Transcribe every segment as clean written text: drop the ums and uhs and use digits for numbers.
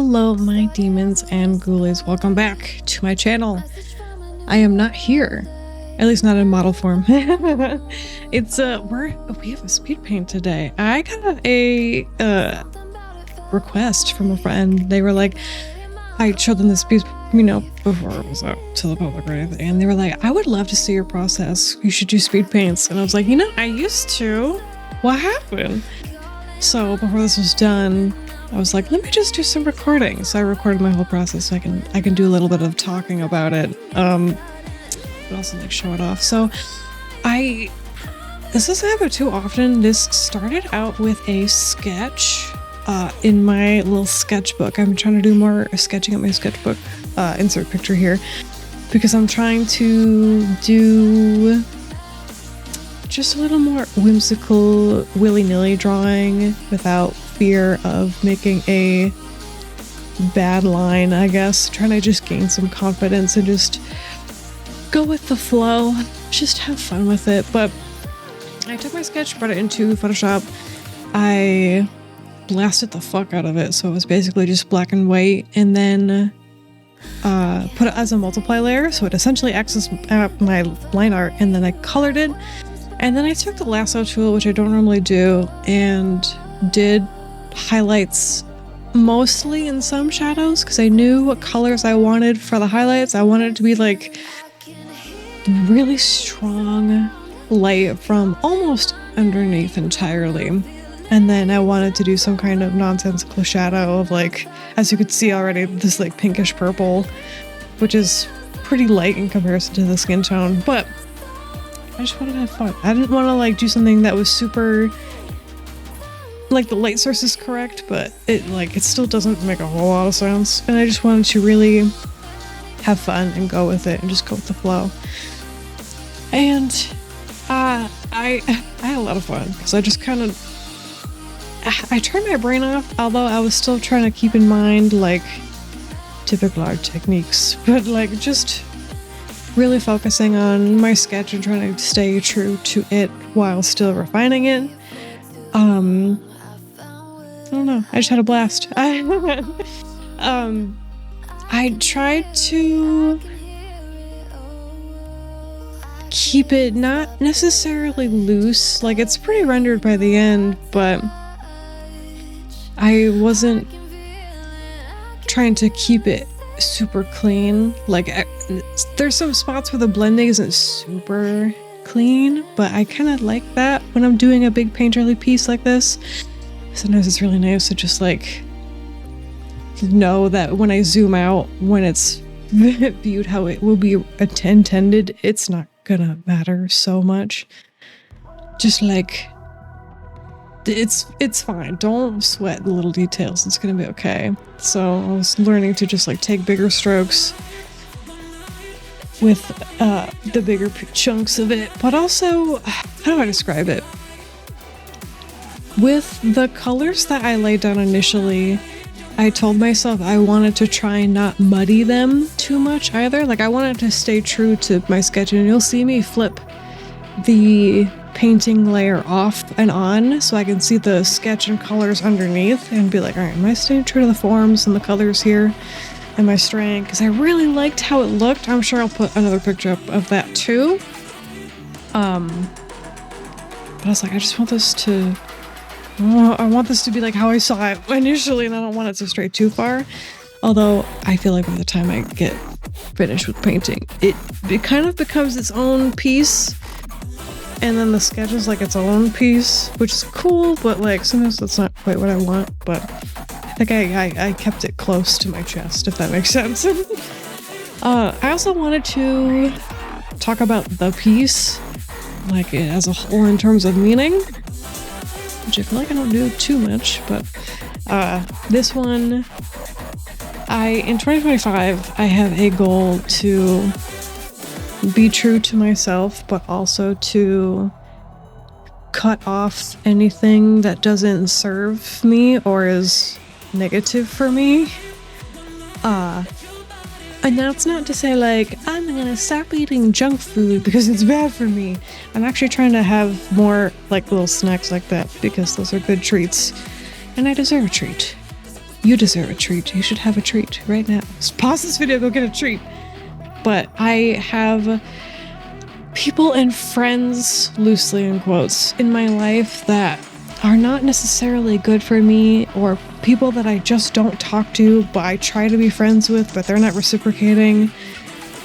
Hello my demons and ghoulies, welcome back to my channel. I am not here, at least not in model form. It's we have a speed paint today. I got a request from a friend. They were like, I showed them the speed, before it was out to the public or anything, and they were like, I would love to see your process. You should do speed paints. And I was like, I used to. What happened? So before this was done, I was like, let me just do some recording. So I recorded my whole process so I can do a little bit of talking about it, but also like show it off. So this doesn't happen too often. This started out with a sketch in my little sketchbook. I'm trying to do more sketching at my sketchbook. Insert picture here, because I'm trying to do just a little more whimsical, willy-nilly drawing without fear of making a bad line, I guess. Trying to just gain some confidence and just go with the flow, just have fun with it. But I took my sketch, brought it into Photoshop. I blasted the fuck out of it, so it was basically just black and white, and then put it as a multiply layer, so it essentially acts as my line art, and then I colored it. And then I took the lasso tool, which I don't normally do, and did highlights mostly in some shadows, because I knew what colors I wanted for the highlights. I wanted it to be like really strong light from almost underneath entirely. And then I wanted to do some kind of nonsensical shadow of, like, as you could see already, this like pinkish purple, which is pretty light in comparison to the skin tone. But I just wanted to have fun. I didn't want to like do something that was super, like, the light source is correct, but it still doesn't make a whole lot of sense. And I just wanted to really have fun and go with it and just go with the flow. And I had a lot of fun, because I just kind of, I turned my brain off, although I was still trying to keep in mind like typical art techniques, but like just really focusing on my sketch and trying to stay true to it while still refining it. I don't know, I just had a blast. I tried to keep it not necessarily loose, like it's pretty rendered by the end, but I wasn't trying to keep it super clean. Like, there's some spots where the blending isn't super clean, but I kind of like that when I'm doing a big painterly piece like this. Sometimes it's really nice to just like know that when I zoom out, when it's viewed how it will be intended, it's not gonna matter so much. Just like, it's fine. Don't sweat the little details. It's gonna be okay. So I was learning to just like take bigger strokes with the bigger chunks of it, but also, how do I describe it? With the colors that I laid down initially, I told myself I wanted to try and not muddy them too much either. Like, I wanted to stay true to my sketch, and you'll see me flip the painting layer off and on so I can see the sketch and colors underneath and be like, all right, am I staying true to the forms and the colors here? Am I straying? Because I really liked how it looked. I'm sure I'll put another picture up of that too. But I was like, I just want this to, I want this to be like how I saw it initially, and I don't want it to stray too far. Although I feel like by the time I get finished with painting, it kind of becomes its own piece. And then the sketch is like its own piece, which is cool, but like sometimes that's not quite what I want. But I think I kept it close to my chest, if that makes sense. I also wanted to talk about the piece, like as a whole in terms of meaning, which I feel like I don't do too much, but this one, in 2025, I have a goal to be true to myself, but also to cut off anything that doesn't serve me or is negative for me. And that's not to say like, I'm gonna stop eating junk food because it's bad for me. I'm actually trying to have more like little snacks like that because those are good treats and I deserve a treat. You deserve a treat. You should have a treat right now. Just pause this video, go get a treat. But I have people and friends, loosely in quotes, in my life that are not necessarily good for me, or people that I just don't talk to, but I try to be friends with, but they're not reciprocating,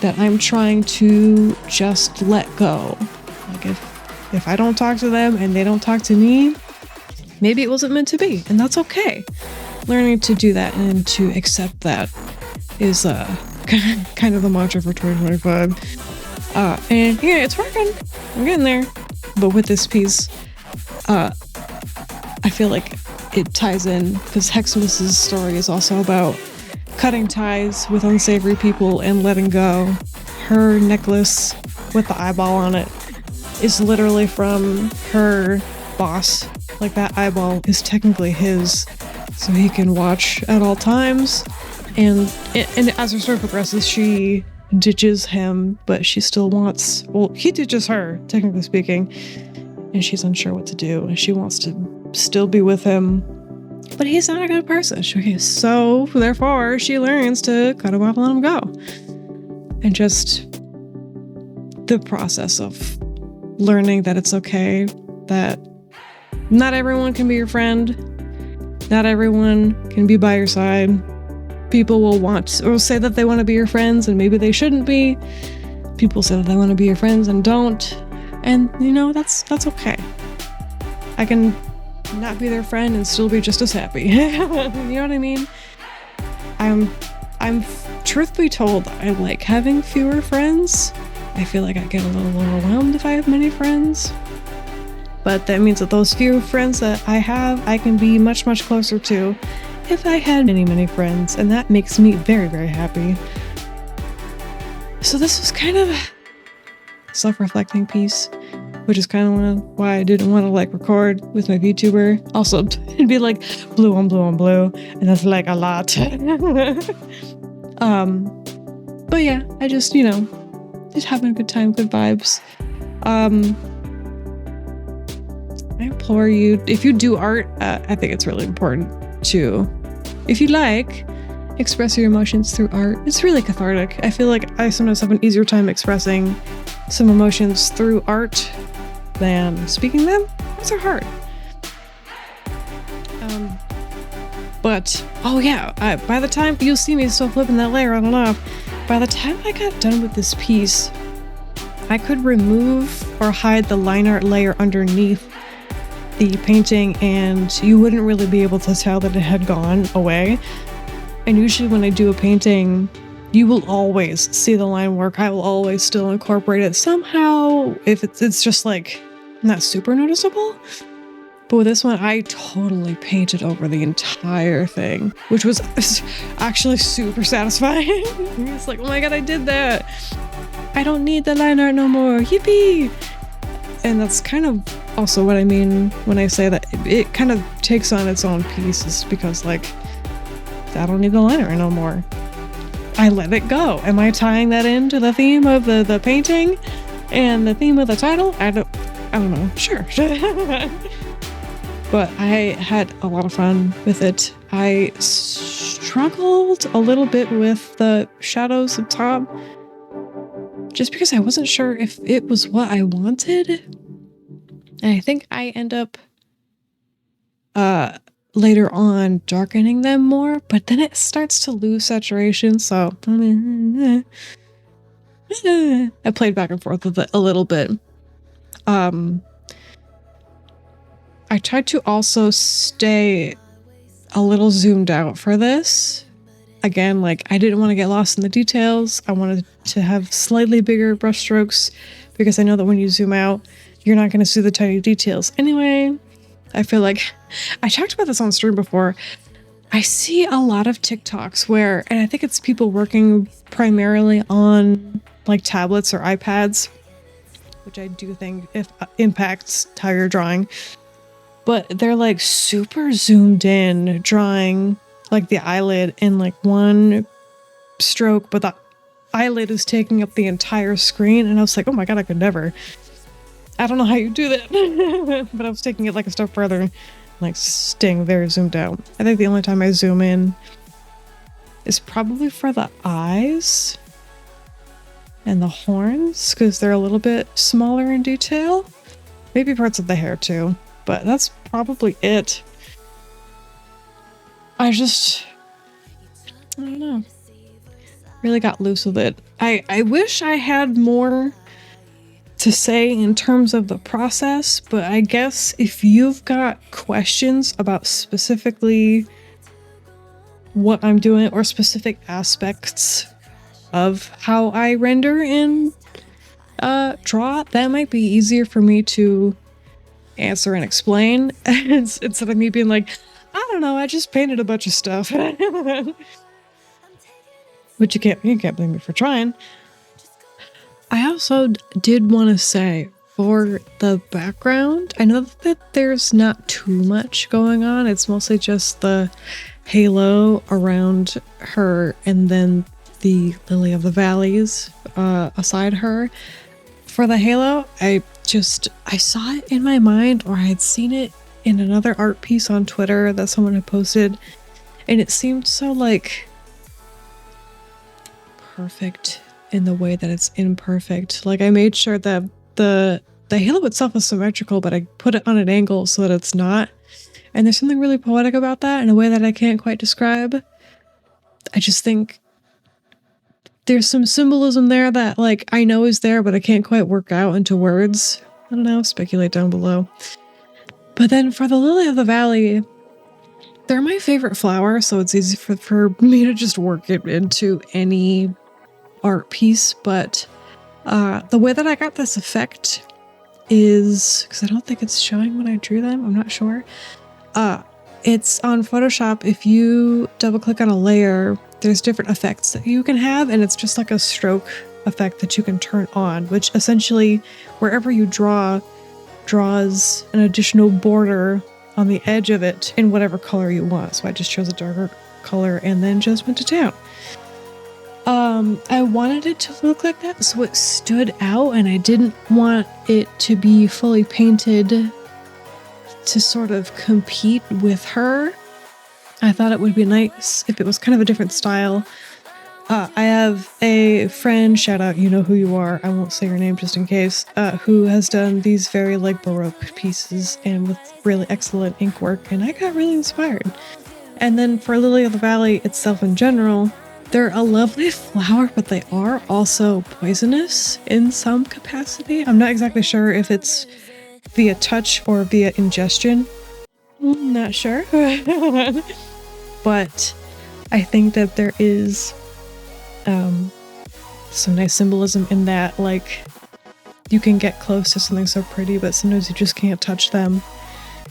that I'm trying to just let go. Like if I don't talk to them and they don't talk to me, maybe it wasn't meant to be, and that's okay. Learning to do that and to accept that is kind of the mantra for 2025. And yeah, it's working. I'm getting there. But with this piece, I feel like it ties in, because Hexamus's story is also about cutting ties with unsavory people and letting go. Her necklace with the eyeball on it is literally from her boss. Like, that eyeball is technically his, so he can watch at all times. And as her story progresses, she ditches him, but she still wants, well, he ditches her, technically speaking, and she's unsure what to do, and she wants to still be with him, but he's not a good person. So therefore she learns to cut him off and let him go. And just the process of learning that it's okay, that not everyone can be your friend, not everyone can be by your side. People will say that they want to be your friends, and maybe they shouldn't be. People say that they want to be your friends and don't, and that's okay. I can not be their friend and still be just as happy. You know what I mean? I'm truth be told, I like having fewer friends. I feel like I get a little overwhelmed if I have many friends. But that means that those few friends that I have, I can be much, much closer to if I had many, many friends. And that makes me very, very happy. So this was kind of a self-reflecting piece, which is kind of why I didn't want to record with my VTuber. Also, it'd be like blue on blue on blue, and that's like a lot. But yeah, I just having a good time, good vibes. I implore you, if you do art, I think it's really important to, if you express your emotions through art. It's really cathartic. I feel like I sometimes have an easier time expressing some emotions through art than speaking them. Those are hard. But oh yeah, by the time you'll see me still flipping that layer on and off, by the time I got done with this piece, I could remove or hide the line art layer underneath the painting, and you wouldn't really be able to tell that it had gone away. And usually when I do a painting, you will always see the line work. I will always still incorporate it somehow if it's just not super noticeable. But with this one, I totally painted over the entire thing, which was actually super satisfying. It's like, oh my god, I did that. I don't need the line art no more. Yippee! And that's kind of also what I mean when I say that it kind of takes on its own pieces, because I don't need the line art no more. I let it go. Am I tying that into the theme of the painting and the theme of the title? I don't know. Sure. But I had a lot of fun with it. I struggled a little bit with the shadows up top, just because I wasn't sure if it was what I wanted. And I think I end up later on darkening them more, but then it starts to lose saturation, so I played back and forth with it a little bit. I tried to also stay a little zoomed out for this. Again, I didn't want to get lost in the details. I wanted to have slightly bigger brush strokes, because I know that when you zoom out, you're not going to see the tiny details. Anyway, I feel like I talked about this on stream before. I see a lot of TikToks where, and I think it's people working primarily on tablets or iPads, which I do think impacts how you're drawing. But they're super zoomed in, drawing the eyelid in one stroke, but the eyelid is taking up the entire screen. And I was like, oh my god, I could never. I don't know how you do that. But I was taking it a step further. like staying very zoomed out. I think the only time I zoom in is probably for the eyes and the horns, because they're a little bit smaller in detail. Maybe parts of the hair too, but that's probably it. I don't know. Really got loose with it. I wish I had more to say in terms of the process, but I guess if you've got questions about specifically what I'm doing or specific aspects of how I render and draw, that might be easier for me to answer and explain instead of me being like, I don't know, I just painted a bunch of stuff. Which you can't blame me for trying. I also did want to say, for the background, I know that there's not too much going on. It's mostly just the halo around her and then the lily of the valleys aside her. For the halo, I saw it in my mind, or I had seen it in another art piece on Twitter that someone had posted, and it seemed so like perfect in the way that it's imperfect. Like, I made sure that the halo itself is symmetrical, but I put it on an angle so that it's not. And there's something really poetic about that in a way that I can't quite describe. I just think there's some symbolism there that, like, I know is there, but I can't quite work out into words. I don't know, speculate down below. But then for the lily of the valley, they're my favorite flower, so it's easy for me to just work it into any art piece. But the way that I got this effect is, because I don't think it's showing when I drew them, I'm not sure. It's on Photoshop. If you double click on a layer, there's different effects that you can have, and it's just like a stroke effect that you can turn on, which essentially wherever you draws an additional border on the edge of it in whatever color you want. So I just chose a darker color and then just went to town. I wanted it to look like that, so it stood out, and I didn't want it to be fully painted to sort of compete with her. I thought it would be nice if it was kind of a different style. I have a friend, shout out, you know who you are, I won't say your name just in case, who has done these very like Baroque pieces and with really excellent ink work, and I got really inspired. And then for Lily of the Valley itself in general, they're a lovely flower, but they are also poisonous in some capacity. I'm not exactly sure if it's via touch or via ingestion. Not sure. But I think that there is some nice symbolism in that, like, you can get close to something so pretty, but sometimes you just can't touch them,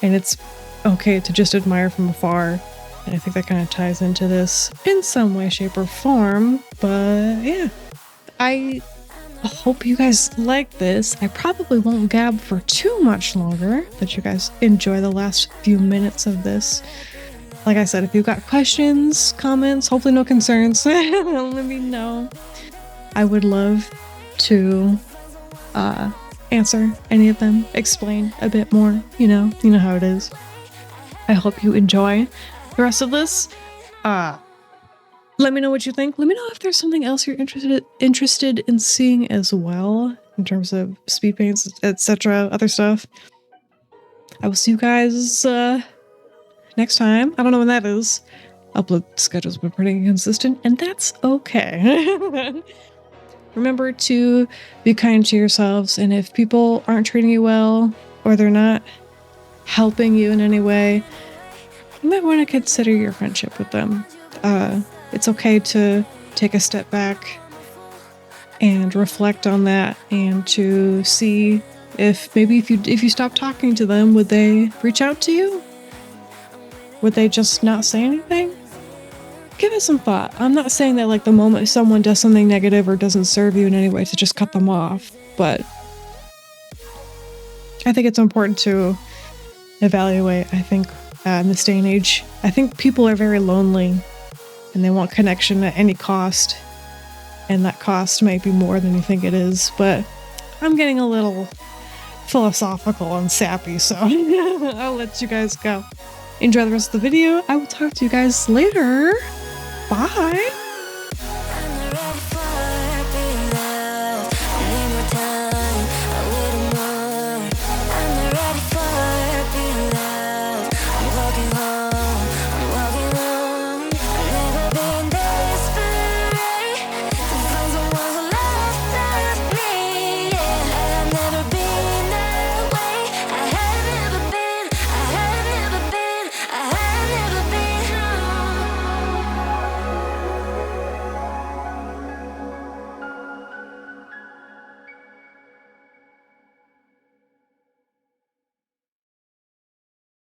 and it's okay to just admire from afar. And I think that kind of ties into this in some way, shape, or form. But yeah, I hope you guys like this. I probably won't gab for too much longer, but you guys enjoy the last few minutes of this. Like I said, if you've got questions, comments, hopefully no concerns, let me know. I would love to answer any of them, explain a bit more, you know how it is. I hope you enjoy the rest of this. Let me know what you think. Let me know if there's something else you're interested in seeing as well, in terms of speed paints, etc., other stuff. I will see you guys next time. I don't know when that is. Upload schedule's been pretty inconsistent, and that's okay. Remember to be kind to yourselves, and if people aren't treating you well, or they're not helping you in any way, you might want to consider your friendship with them. It's okay to take a step back and reflect on that, and to see if maybe if you stop talking to them, would they reach out to you? Would they just not say anything? Give it some thought. I'm not saying that like the moment someone does something negative or doesn't serve you in any way to just cut them off, but I think it's important to evaluate. I think in this day and age, I think people are very lonely and they want connection at any cost, and that cost might be more than you think it is. But I'm getting a little philosophical and sappy, so I'll let you guys go. Enjoy the rest of the video. I will talk to you guys later. Bye!